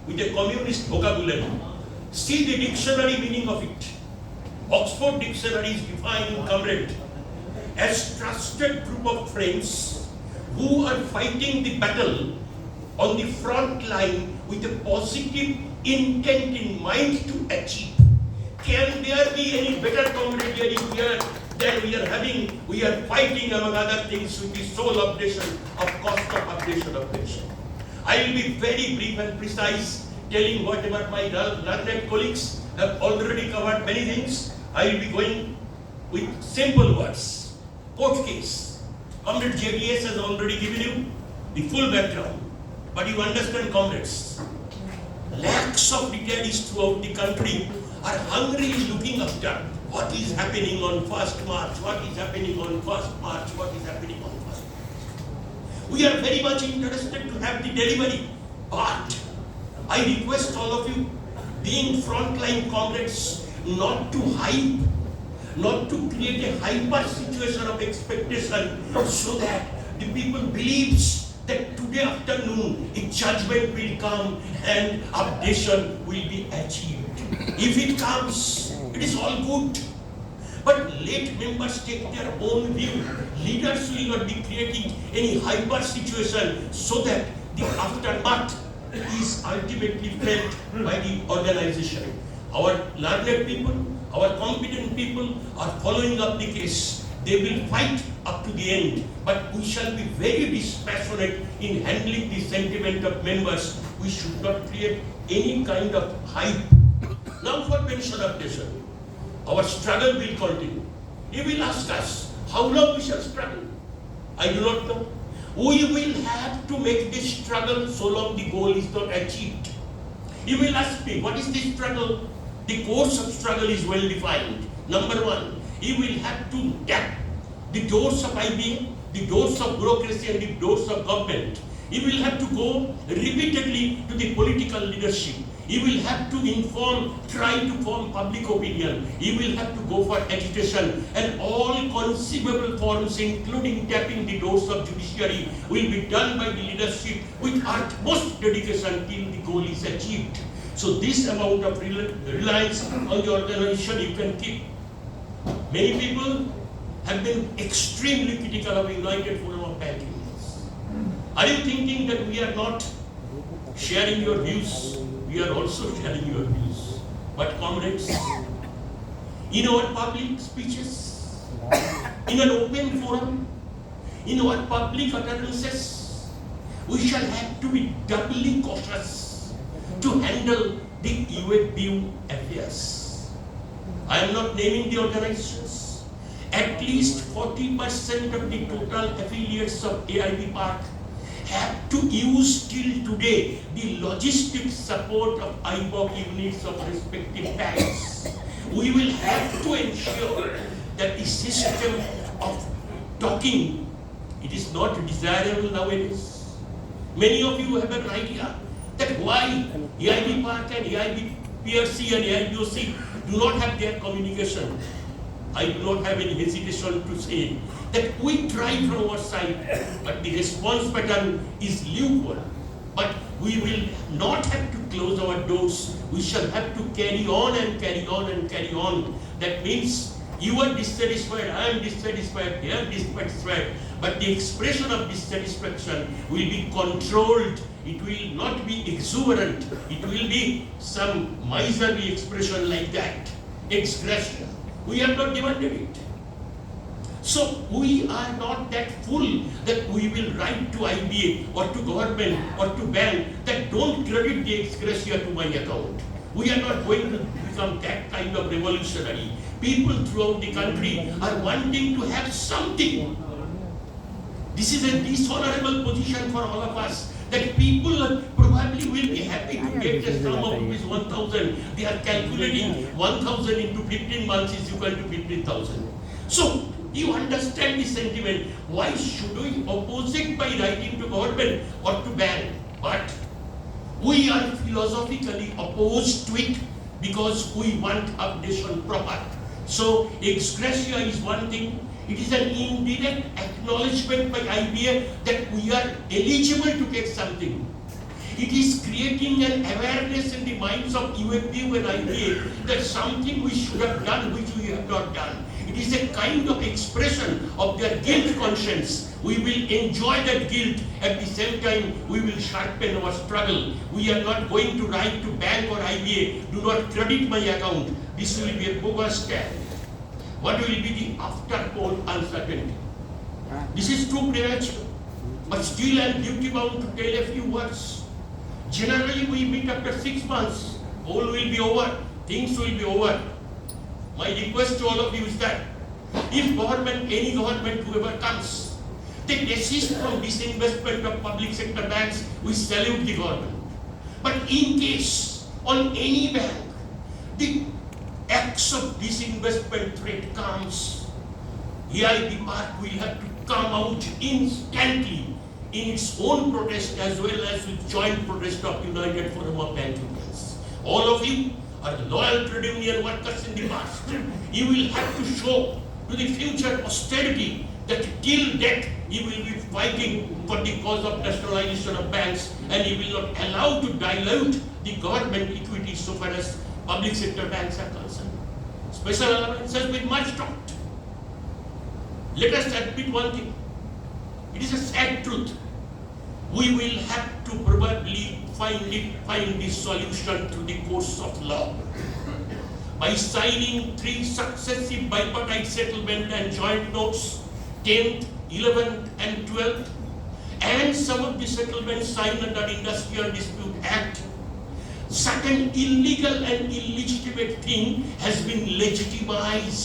with a communist vocabulary. See the dictionary meaning of it. Oxford Dictionary is defining comrade as trusted group of friends who are fighting the battle on the front line with a positive intent in mind to achieve. Can there be any better camaraderie here than we are having? We are fighting, among other things, with the sole obsession of cost of updation of pension. I will be very brief and precise, telling whatever my learned colleagues have already covered many things. I will be going with simple words. Court case. Comrade JDS has already given you the full background. But you understand, comrades, lakhs of retirees throughout the country are hungrily looking after what is happening on 1st March, what is happening on 1st March, what is happening on 1st March. We are very much interested to have the delivery, but I request all of you, being frontline comrades, not to hype, not to create a hyper situation of expectation so that the people believes that today afternoon a judgment will come and updation will be achieved. If it comes, it is all good. But let members take their own view. Leaders will not be creating any hyper situation so that the aftermath is ultimately felt by the organization. Our learned people, our competent people are following up the case. They will fight up to the end, but we shall be very dispassionate in handling the sentiment of members. We should not create any kind of hype. Now for pension updation, our struggle will continue. You will ask us, how long we shall struggle? I do not know. We will have to make this struggle so long the goal is not achieved. You will ask me, what is this struggle? The course of struggle is well defined. Number one, you will have to tap the doors of IBA, the doors of bureaucracy and the doors of government. You will have to go repeatedly to the political leadership. You will have to inform, try to form public opinion. You will have to go for agitation, and all conceivable forms, including tapping the doors of judiciary, will be done by the leadership with utmost dedication till the goal is achieved. So this amount of reliance on the organization you can keep. Many people have been extremely critical of United Forum of Banking. Are you thinking that we are not sharing your views? We are also sharing your views. But comrades, in our public speeches, in an open forum, in our public utterances, we shall have to be doubly cautious to handle the UFBU affairs. I am not naming the organizations. At least 40% of the total affiliates of AIBPARC have to use till today the logistic support of IBOC units of respective banks. We will have to ensure that the system of talking, it is not desirable nowadays. Many of you have an idea that why AIBPARC and AIBPRC and AIBOC do not have their communication. I do not have any hesitation to say that we try from our side, but the response pattern is lukewarm. But we will not have to close our doors. We shall have to carry on and carry on and carry on. That means you are dissatisfied, I am dissatisfied, they are dissatisfied. But the expression of dissatisfaction will be controlled. It will not be exuberant. It will be some miserly expression like that. Expression. We have not demanded it. So we are not that fool that we will write to IBA or to government or to bank that don't credit the ex gratia to my account. We are not going to become that kind of revolutionary. People throughout the country are wanting to have something. This is a dishonorable position for all of us, that people probably will be happy to get a sum of rupees 1,000. They are calculating 1,000 into 15 months is equal to 15,000. So you understand the sentiment. Why should we oppose it by writing to government or to bank? But we are philosophically opposed to it because we want updation proper. So ex gratia is one thing. It is an indirect acknowledgement by IBA that we are eligible to get something. It is creating an awareness in the minds of UFPU and IBA that something we should have done which we have not done. It is a kind of expression of their guilt conscience. We will enjoy that guilt, at the same time we will sharpen our struggle. We are not going to write to bank or IBA, do not credit my account. This will be a bogus scam. What will be the after poll uncertainty? This is too premature, but still I am duty bound to tell a few words. Generally we meet after 6 months, poll will be over, things will be over. My request to all of you is that if government, any government, whoever comes, they desist from disinvestment of public sector banks, we salute the government. But in case on any bank, the acts of disinvestment threat comes, AIBPARC will have to come out instantly in its own protest as well as with joint protest of United Forum of Bank Unions. All of you are loyal trade union workers in the past. You will have to show to the future posterity that till death you will be fighting for the cause of nationalization of banks, and you will not allow to dilute the government equity so far as public sector banks are concerned. Special allowances with much talked. Let us admit one thing. It is a sad truth. We will have to probably find the solution through the course of law. By signing 3 successive bipartite settlement and joint notes, 10th, 11th and 12th, and some of the settlements signed under Industrial Dispute Act, certain illegal and illegitimate thing has been legitimized.